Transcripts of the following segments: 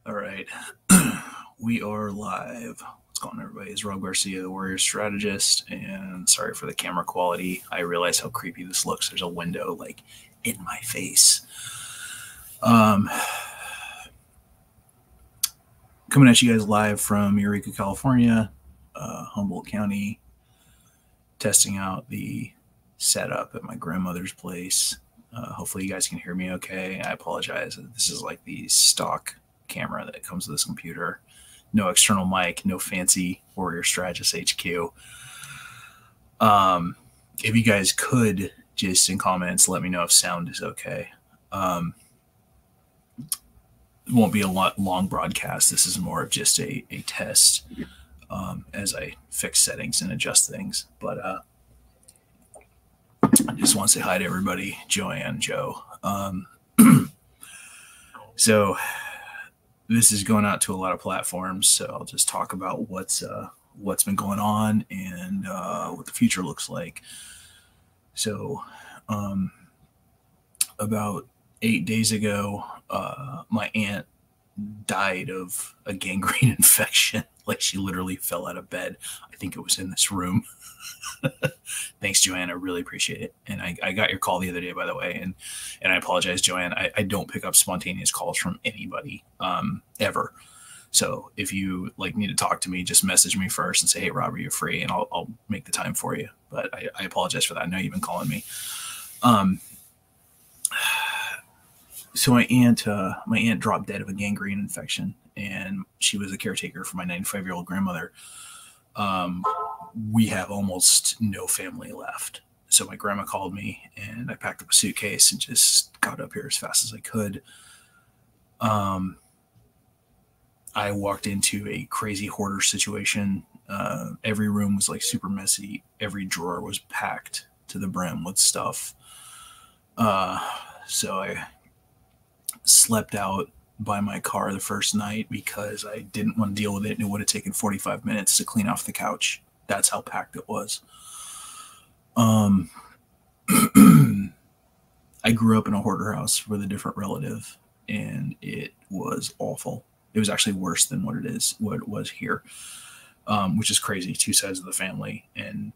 All right. We are live. What's going on, everybody? It's Rob Garcia, the Warrior Strategist, and sorry for the camera quality. I realize how creepy this looks. There's a window, like, in my face. Coming at you guys live from Eureka, California, Humboldt County, testing out the setup at my grandmother's place. Hopefully you guys can hear me okay. I apologize. This is like the stock camera that comes with this computer. No external mic, no fancy Warrior Strategist HQ. If you guys could just in comments let me know if sound is okay. It won't be a long broadcast. This is more of just a test as I fix settings and adjust things. But I just want to say hi to everybody, Joanne, Joe. So this is going out to a lot of platforms, so I'll just talk about what's been going on and what the future looks like. So about 8 days ago, my aunt died of a gangrene infection. Like, she literally fell out of bed. I think it was in this room. Thanks, Joanne. I really appreciate it. And I got your call the other day, by the way. And I apologize, Joanne. I don't pick up spontaneous calls from anybody ever. So if you need to talk to me, just message me first and say, hey, Rob, are you free? And I'll make the time for you. But I apologize for that. I know you've been calling me. So my aunt dropped dead of a gangrene infection, and she was a caretaker for my 95-year-old grandmother. We have almost no family left. So my grandma called me, and I packed up a suitcase and just got up here as fast as I could. I walked into a crazy hoarder situation. Every room was like super messy. Every drawer was packed to the brim with stuff. So I slept out by my car the first night because I didn't want to deal with it, and it would have taken 45 minutes to clean off the couch. That's how packed it was. I grew up in a hoarder house with a different relative, and it was awful. It was actually worse than what it was here, which is crazy. Two sides of the family, and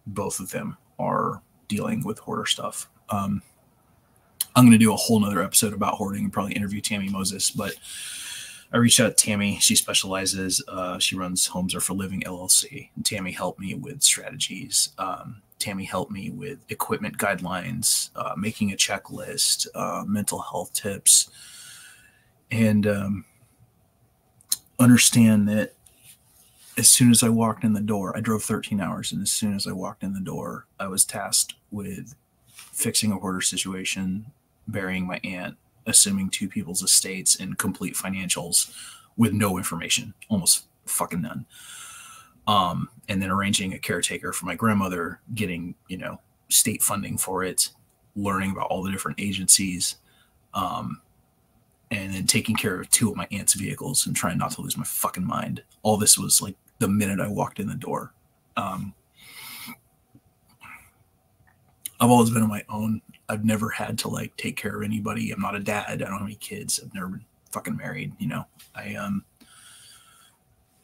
both of them are dealing with hoarder stuff. I'm going to do a whole nother episode about hoarding and probably interview Tammy Moses, but I reached out to Tammy. She specializes, she runs Homes Are for Living LLC. And Tammy helped me with strategies. Tammy helped me with equipment guidelines, making a checklist, mental health tips, and understand that as soon as I walked in the door, I drove 13 hours, and as soon as I walked in the door, I was tasked with fixing a hoarder situation, burying my aunt, assuming two people's estates, and complete financials with no information, almost fucking none. And then arranging a caretaker for my grandmother, getting, state funding for it, learning about all the different agencies, and then taking care of two of my aunt's vehicles and trying not to lose my fucking mind. All this was like the minute I walked in the door. I've always been on my own. I've never had to take care of anybody. I'm not a dad. I don't have any kids. I've never been fucking married. I have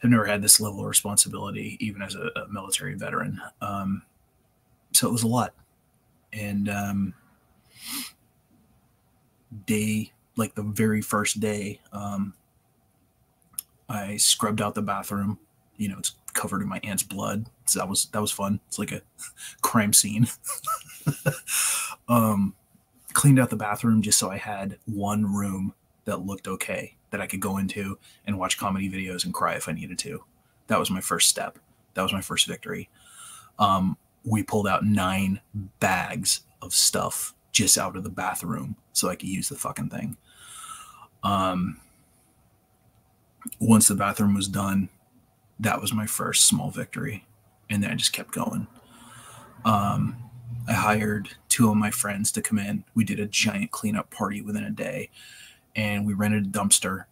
never had this level of responsibility, even as a military veteran. So it was a lot. And the very first day, I scrubbed out the bathroom. It's covered in my aunt's blood. So that was fun. It's like a crime scene. Cleaned out the bathroom just so I had one room that looked okay, that I could go into and watch comedy videos and cry if I needed to. That was my first step. That was my first victory. We pulled out 9 bags of stuff just out of the bathroom so I could use the fucking thing. Once the bathroom was done, that was my first small victory. And then I just kept going. I hired 2 of my friends to come in. We did a giant cleanup party within a day, and we rented a dumpster.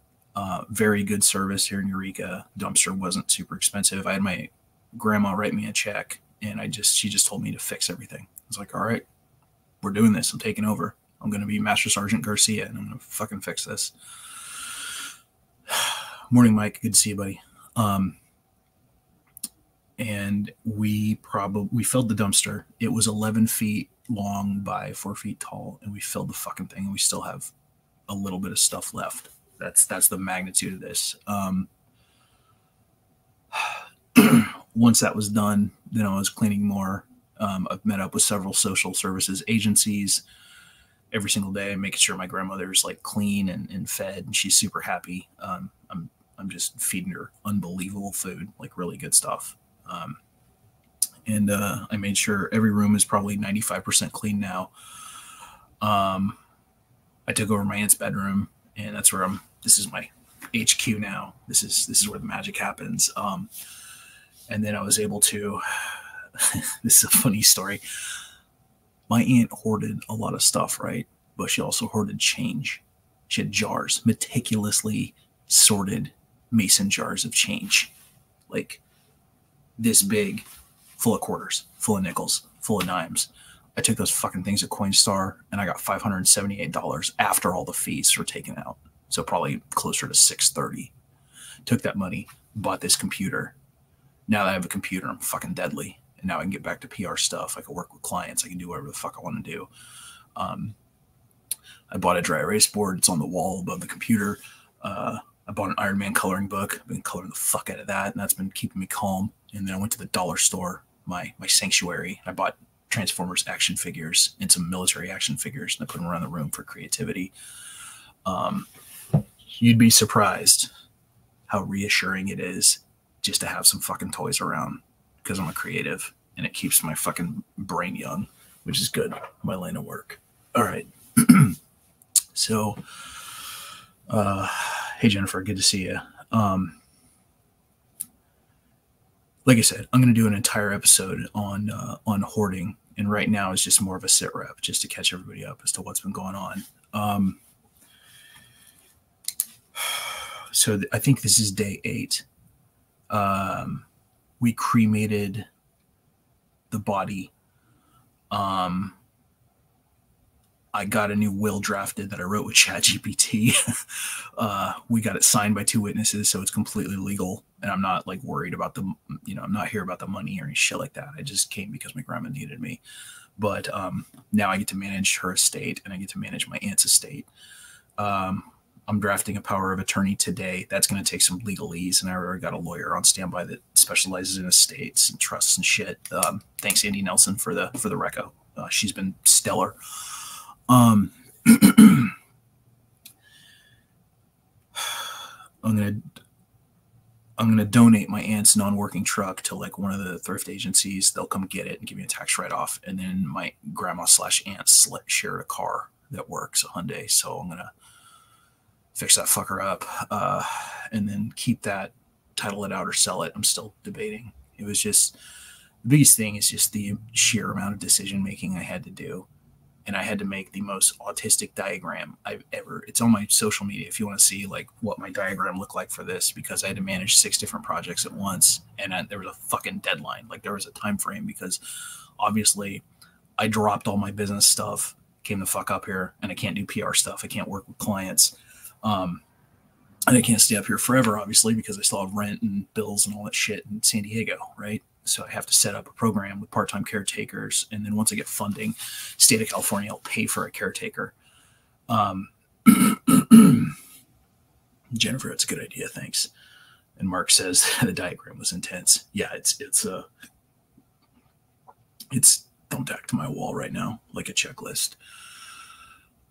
Very good service here in Eureka. Dumpster wasn't super expensive. I had my grandma write me a check, and she just told me to fix everything. I was like, all right, we're doing this. I'm taking over. I'm going to be Master Sergeant Garcia, and I'm going to fucking fix this. Morning, Mike. Good to see you, buddy. And we filled the dumpster. It was 11 feet long by 4 feet tall, and we filled the fucking thing, and we still have a little bit of stuff left. That's the magnitude of this. Once that was done, then I was cleaning more. I've met up with several social services agencies every single day, making sure my grandmother's like clean and fed, and she's super happy. I'm just feeding her unbelievable food, like really good stuff. And I made sure every room is probably 95% clean now. I took over my aunt's bedroom, and that's where this is my HQ now. This is where the magic happens. And then I was able to, this is a funny story. My aunt hoarded a lot of stuff, right? But she also hoarded change. She had jars, meticulously sorted mason jars of change, like this big, full of quarters, full of nickels, full of dimes. I took those fucking things at Coinstar, and I got $578 after all the fees were taken out. So probably closer to $630. Took that money, bought this computer. Now that I have a computer, I'm fucking deadly. And now I can get back to PR stuff. I can work with clients. I can do whatever the fuck I want to do. I bought a dry erase board. It's on the wall above the computer. I bought an Iron Man coloring book. I've been coloring the fuck out of that, and that's been keeping me calm. And then I went to the dollar store, my sanctuary. I bought Transformers action figures and some military action figures, and I put them around the room for creativity. You'd be surprised how reassuring it is just to have some fucking toys around, because I'm a creative, and it keeps my fucking brain young, which is good. My line of work. All right. So, hey, Jennifer, good to see you. Like I said, I'm going to do an entire episode on hoarding, and right now is just more of a sit rep, just to catch everybody up as to what's been going on. So I think this is day 8. We cremated the body. I got a new will drafted that I wrote with ChatGPT. We got it signed by 2 witnesses, so it's completely legal. And I'm not like worried about I'm not here about the money or any shit like that. I just came because my grandma needed me. But now I get to manage her estate, and I get to manage my aunt's estate. I'm drafting a power of attorney today. That's going to take some legalese, and I already got a lawyer on standby that specializes in estates and trusts and shit. Thanks, Andy Nelson, for the reco. She's been stellar. I'm gonna donate my aunt's non-working truck to like one of the thrift agencies. They'll come get it and give me a tax write-off. And then my grandma / aunt shared a car that works, a Hyundai. So I'm gonna fix that fucker up, and then keep that, title it out or sell it. I'm still debating. It was just, the biggest thing is just the sheer amount of decision making I had to do. And I had to make the most autistic diagram I've ever. It's on my social media if you want to see like what my diagram looked like for this, because I had to manage 6 different projects at once, and there was a fucking deadline. Like there was a time frame, because obviously I dropped all my business stuff, came the fuck up here, and I can't do PR stuff. I can't work with clients. And I can't stay up here forever, obviously, because I still have rent and bills and all that shit in San Diego, right? So I have to set up a program with part-time caretakers. And then once I get funding, state of California will pay for a caretaker. Jennifer, it's a good idea. Thanks. And Mark says the diagram was intense. Yeah, it's dumped back to my wall right now, like a checklist.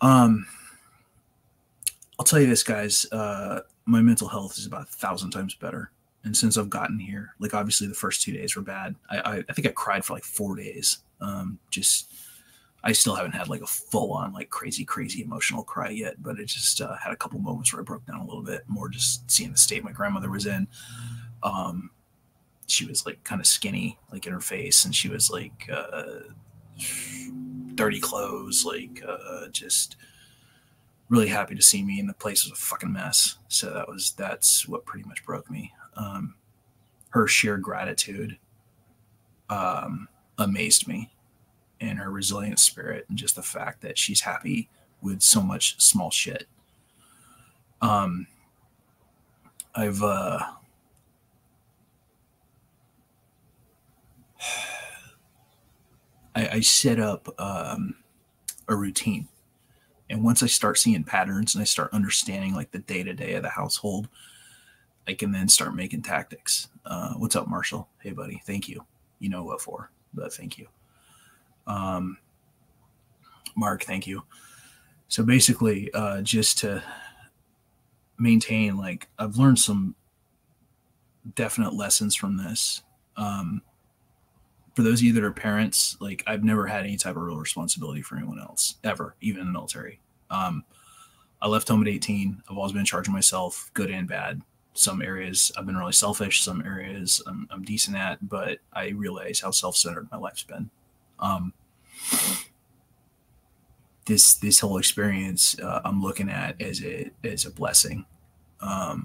I'll tell you this, guys, my mental health is about 1,000 times better. And since I've gotten here, like obviously the first 2 days were bad. I think I cried for like 4 days. I still haven't had like a full on like crazy emotional cry yet, but it just had a couple moments where I broke down a little bit more, just seeing the state my grandmother was in. She was like kind of skinny, like in her face, and she was like dirty clothes, like just really happy to see me, and the place was a fucking mess. So that's what pretty much broke me. Her sheer gratitude amazed me, and her resilient spirit, and just the fact that she's happy with so much small shit. I've I set up a routine, and once I start seeing patterns and I start understanding like the day to day of the household, I can then start making tactics. What's up, Marshall? Hey, buddy. Thank you. You know what for, but thank you. Um, Mark, thank you. So basically, just to maintain, like, I've learned some definite lessons from this. For those of you that are parents, like, I've never had any type of real responsibility for anyone else ever, even in the military. Um, I left home at 18. I've always been in charge of myself, good and bad. Some areas I've been really selfish. Some areas I'm decent at, but I realize how self-centered my life's been. Um, this whole experience I'm looking at as a blessing. I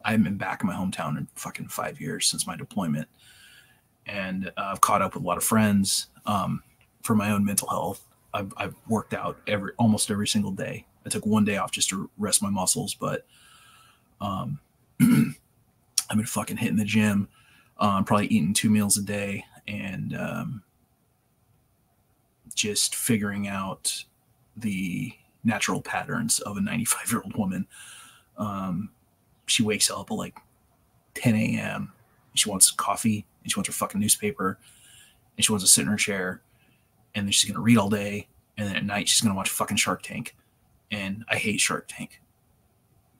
haven't been back in my hometown in fucking 5 years since my deployment, and I've caught up with a lot of friends. For my own mental health, I've worked out almost every single day. I took one day off just to rest my muscles, but um, I've been fucking hitting the gym, probably eating 2 meals a day, and just figuring out the natural patterns of a 95-year-old woman. She wakes up at like 10 a.m. She wants coffee, and she wants her fucking newspaper, and she wants to sit in her chair, and then she's gonna read all day, and then at night she's gonna watch fucking Shark Tank. And I hate Shark Tank.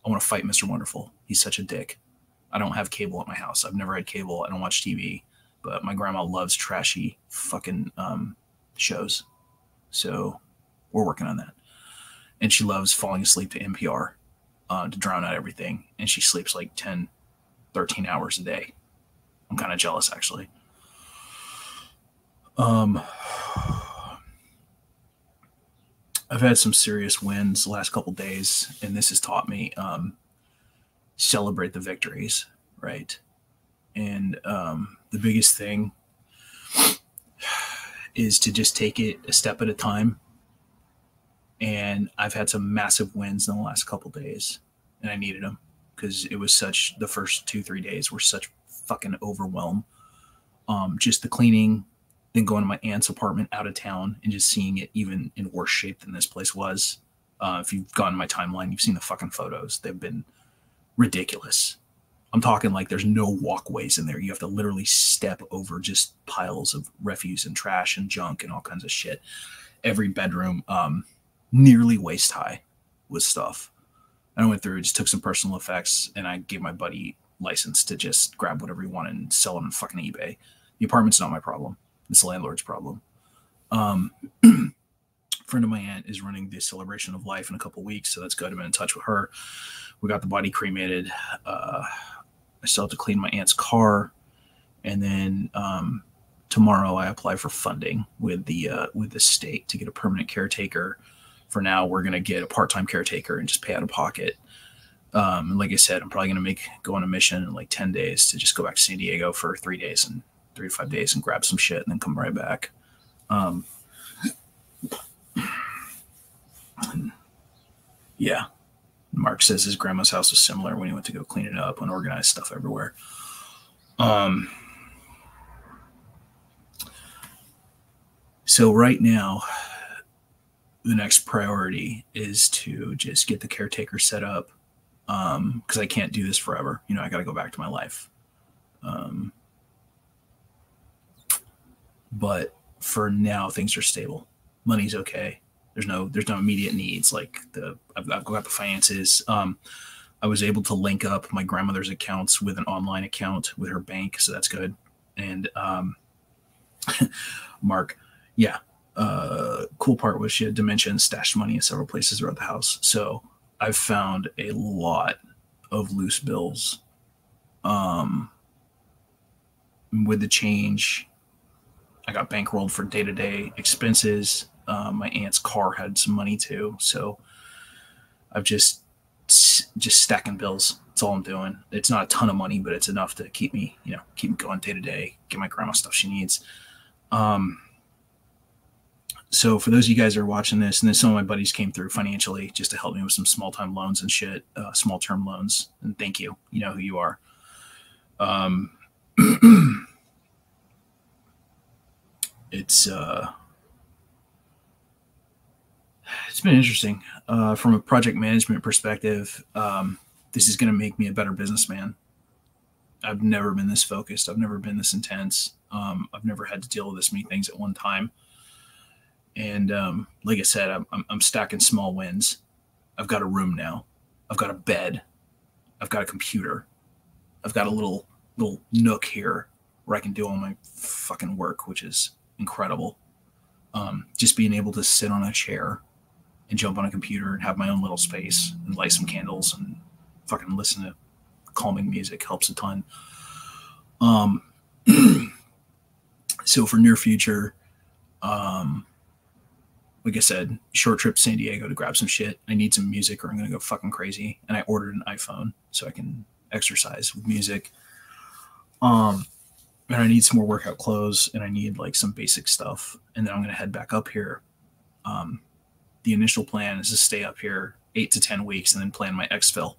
I want to fight Mr. Wonderful. He's such a dick. I don't have cable at my house. I've never had cable. I don't watch TV, but my grandma loves trashy fucking shows. So we're working on that. And she loves falling asleep to NPR to drown out everything. And she sleeps like 10, 13 hours a day. I'm kind of jealous, actually. I've had some serious wins the last couple days, and this has taught me celebrate the victories, right? And the biggest thing is to just take it a step at a time. And I've had some massive wins in the last couple days, and I needed them because it was such, the first 2-3 days were such fucking overwhelm. Just the cleaning, then going to my aunt's apartment out of town and just seeing it even in worse shape than this place was. If you've gone to my timeline, you've seen the fucking photos. They've been ridiculous. I'm talking like there's no walkways in there. You have to literally step over just piles of refuse and trash and junk and all kinds of shit. Every bedroom, nearly waist high with stuff. And I went through, just took some personal effects, and I gave my buddy license to just grab whatever he wanted and sell it on fucking eBay. The apartment's not my problem. It's the landlord's problem. Friend of my aunt is running the celebration of life in a couple weeks, so that's good. I've been in touch with her. We got the body cremated. I still have to clean my aunt's car, and then tomorrow I apply for funding with the state to get a permanent caretaker. For now, we're gonna get a part-time caretaker and just pay out of pocket. And like I said, I'm probably gonna go on a mission in like 10 days to just go back to San Diego for 3 days and 3 to 5 days and grab some shit and then come right back. Yeah. Mark says his grandma's house was similar when he went to go clean it up and organize stuff everywhere. So right now, the next priority is to just get the caretaker set up, because I can't do this forever. You know, I got to go back to my life. But for now, things are stable. Money's okay. There's no immediate needs. Like I've got the finances. I was able to link up my grandmother's accounts with an online account with her bank, so that's good. And Mark, yeah. Cool part was she had dementia and stashed money in several places throughout the house. So I've found a lot of loose bills. With the change, I got bankrolled for day-to-day expenses. My aunt's car had some money too, so I've just stacking bills. That's all I'm doing. It's not a ton of money, but it's enough to keep me going day to day. Get my grandma stuff she needs. So for those of you guys that are watching this, and then some of my buddies came through financially just to help me with some small time loans and shit, small term loans. And thank you. You know who you are. It's been interesting from a project management perspective. This is going to make me a better businessman. I've never been this focused. I've never been this intense. I've never had to deal with this many things at one time. And like I said, I'm stacking small wins. I've got a room now. I've got a bed. I've got a computer. I've got a little nook here where I can do all my fucking work, which is incredible. Just being able to sit on a chair and jump on a computer and have my own little space and light some candles and fucking listen to calming music helps a ton. So for near future, like I said, short trip to San Diego to grab some shit. I need some music or I'm going to go fucking crazy. And I ordered an iPhone so I can exercise with music. And I need some more workout clothes and I need like some basic stuff. And then I'm going to head back up here. The initial plan is to stay up here 8 to 10 weeks and then plan my exfil.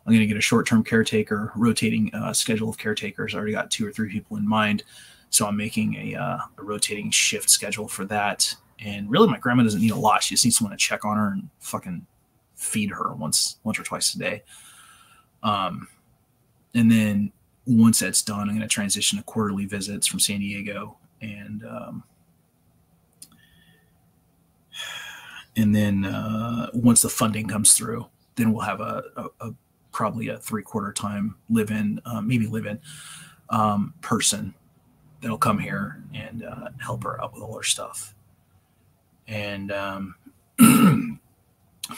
I'm going to get a short-term caretaker, rotating schedule of caretakers. I already got 2 or 3 people in mind. So I'm making a rotating shift schedule for that. And really, my grandma doesn't need a lot. She just needs someone to check on her and fucking feed her once or twice a day. And then once that's done, I'm going to transition to quarterly visits from San Diego. And then once the funding comes through, then we'll have a probably a 3/4 time live-in person that'll come here and help her out with all her stuff. And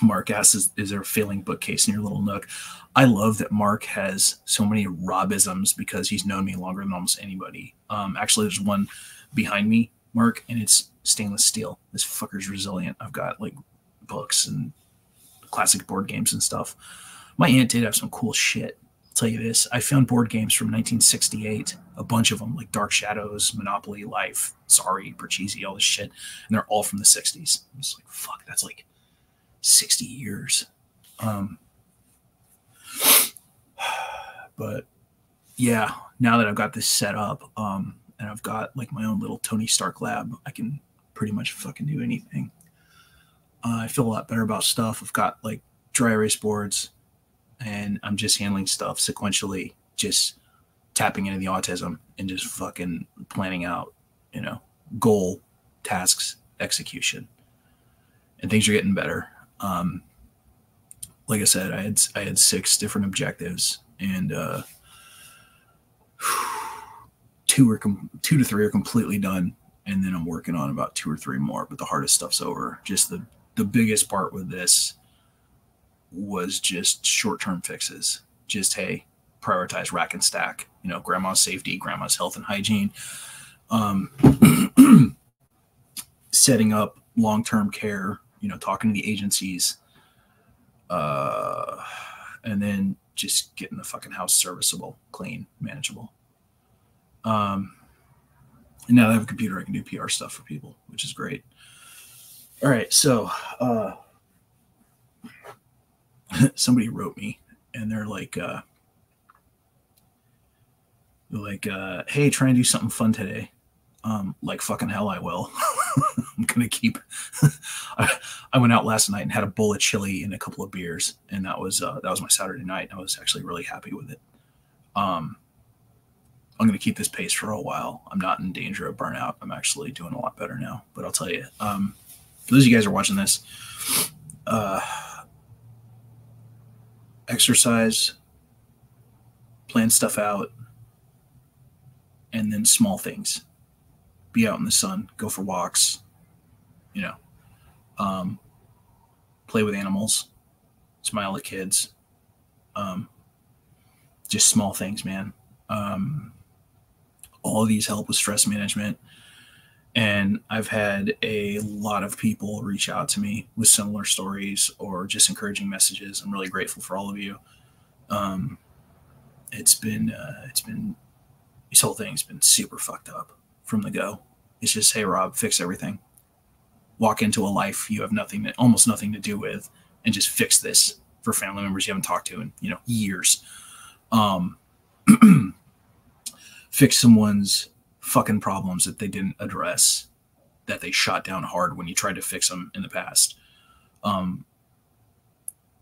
Mark asks, is there a failing bookcase in your little nook? I love that Mark has so many Robisms because he's known me longer than almost anybody. Actually, there's one behind me, Mark, and it's stainless steel. This fucker's resilient. I've got like books and classic board games and stuff. My aunt did have some cool shit. I'll tell you this. I found board games from 1968, a bunch of them, like Dark Shadows, Monopoly, Life, Sorry, Parcheesi, all this shit. And they're all from the 60s. I'm just like, fuck, that's like 60 years. But yeah, now that I've got this set up, and I've got like my own little Tony Stark lab, I can pretty much fucking do anything. I feel a lot better about stuff. I've got like dry erase boards and I'm just handling stuff sequentially, just tapping into the autism and just fucking planning out, goal, tasks, execution. And things are getting better. Like I said, I had 6 different objectives and 2 to 3 are completely done. And then I'm working on about 2 or 3 more, but the hardest stuff's over. Just the biggest part with this was just short-term fixes. Just, hey, prioritize rack and stack, grandma's safety, grandma's health and hygiene, setting up long-term care, talking to the agencies, and then just getting the fucking house serviceable, clean, manageable. And now that I have a computer, I can do PR stuff for people, which is great. All right, so somebody wrote me, and they're like, hey, try and do something fun today. Like fucking hell, I will. I'm gonna keep. I went out last night and had a bowl of chili and a couple of beers, and that was my Saturday night. I was actually really happy with it. I'm gonna keep this pace for a while. I'm not in danger of burnout. I'm actually doing a lot better now. But I'll tell you, for those of you guys who are watching this, exercise, plan stuff out, and then small things. Be out in the sun, go for walks, play with animals, smile at kids, just small things, man. All of these help with stress management. And I've had a lot of people reach out to me with similar stories or just encouraging messages. I'm really grateful for all of you. It's been this whole thing's been super fucked up from the go. It's just, hey, Rob, fix everything. walk into a life you have almost nothing to do with, and just fix this for family members you haven't talked to in, years. Fix someone's fucking problems that they didn't address, that they shot down hard when you tried to fix them in the past.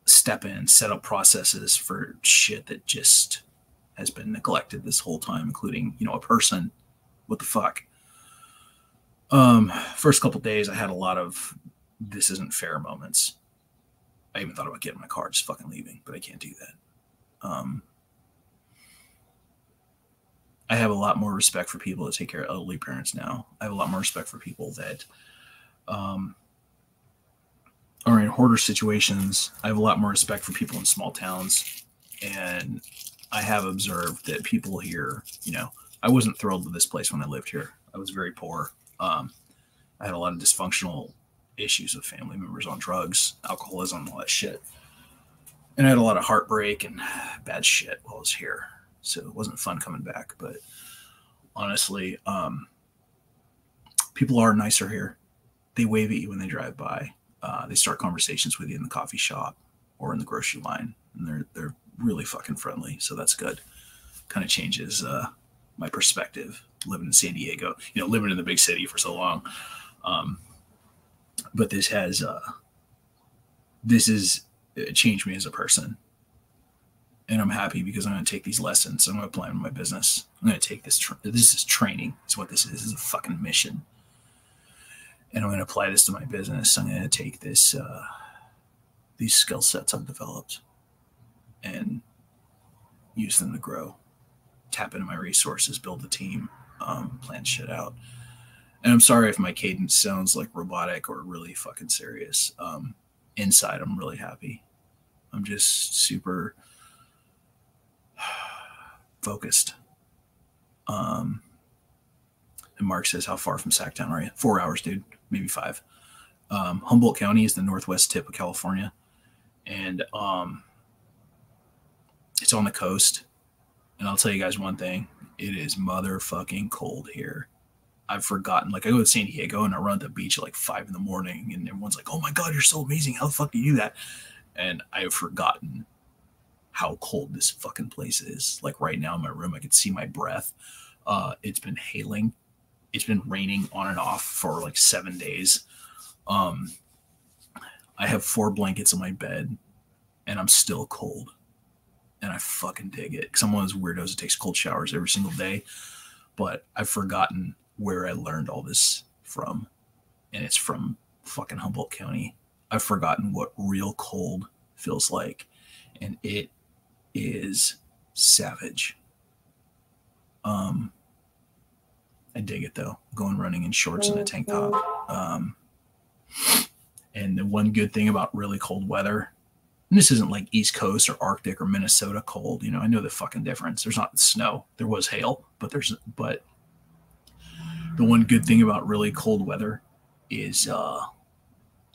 Step in, set up processes for shit that just has been neglected this whole time, including, a person. What the fuck? First couple days, I had a lot of this isn't fair moments. I even thought about getting my car, just fucking leaving, but I can't do that. I have a lot more respect for people that take care of elderly parents now. I have a lot more respect for people that are in hoarder situations. I have a lot more respect for people in small towns. And I have observed that people here, I wasn't thrilled with this place when I lived here. I was very poor. I had a lot of dysfunctional issues with family members on drugs, alcoholism, all that shit. And I had a lot of heartbreak and bad shit while I was here. So it wasn't fun coming back. But honestly, people are nicer here. They wave at you when they drive by. They start conversations with you in the coffee shop or in the grocery line. And they're really fucking friendly. So that's good. Kind of changes my perspective living in San Diego, living in the big city for so long. But this has changed me as a person. And I'm happy because I'm going to take these lessons. I'm going to apply them in my business. I'm going to take this. This is training. It's what this is. This is a fucking mission. And I'm going to apply this to my business. I'm going to take this, these skill sets I've developed and use them to grow, tap into my resources, build a team, plan shit out. And I'm sorry if my cadence sounds like robotic or really fucking serious. Inside, I'm really happy. I'm just super focused. And Mark says, how far from Sacktown are you? 4 hours, dude. Maybe 5. Humboldt County is the northwest tip of California. And it's on the coast. And I'll tell you guys one thing. It is motherfucking cold here. I've forgotten. Like, I go to San Diego and I run at the beach at like 5 in the morning. And everyone's like, oh my God, you're so amazing. How the fuck do you do that? And I have forgotten how cold this fucking place is. Like right now in my room, I can see my breath. It's been hailing. It's been raining on and off for like 7 days. I have 4 blankets in my bed and I'm still cold. And I fucking dig it. Because I'm one of those weirdos that takes cold showers every single day. But I've forgotten where I learned all this from. And it's from fucking Humboldt County. I've forgotten what real cold feels like. And it is savage. I dig it though. Going running in shorts and a tank top. And the one good thing about really cold weather, and this isn't like East Coast or Arctic or Minnesota cold, I know the fucking difference. There's not snow. There was hail, but the one good thing about really cold weather is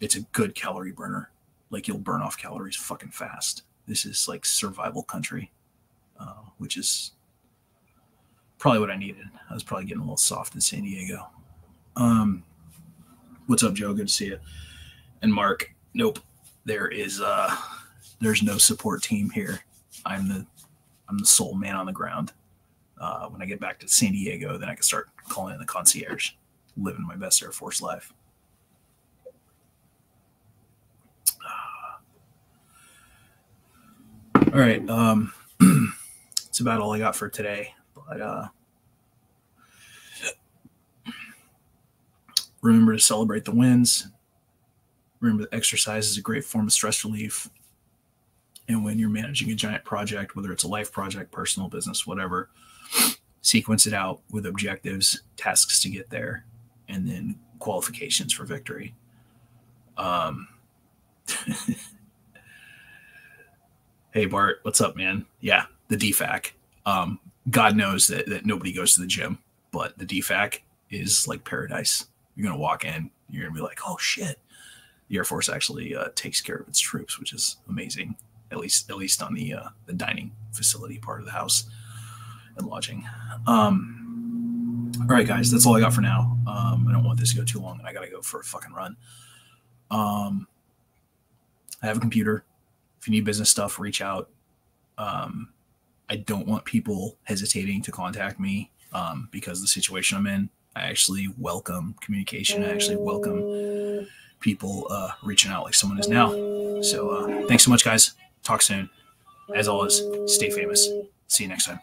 it's a good calorie burner. Like you'll burn off calories fucking fast. This is like survival country, which is probably what I needed. I was probably getting a little soft in San Diego. What's up, Joe? Good to see you. And Mark, nope. There's no support team here. I'm the sole man on the ground. When I get back to San Diego, then I can start calling in the concierge, living my best Air Force life. All right. It's about all I got for today. But remember to celebrate the wins. Remember that exercise is a great form of stress relief. And when you're managing a giant project, whether it's a life project, personal business, whatever, sequence it out with objectives, tasks to get there, and then qualifications for victory. Hey, Bart, what's up, man? Yeah, the DFAC. God knows that nobody goes to the gym, but the DFAC is like paradise. You're going to walk in, you're going to be like, oh, shit. The Air Force actually takes care of its troops, which is amazing, at least on the dining facility part of the house and lodging. All right, guys, that's all I got for now. I don't want this to go too long, and I got to go for a fucking run. I have a computer. If you need business stuff, reach out. I don't want people hesitating to contact me because of the situation I'm in. I actually welcome communication. I actually welcome people reaching out like someone is now. So thanks so much, guys. Talk soon. As always, stay famous. See you next time.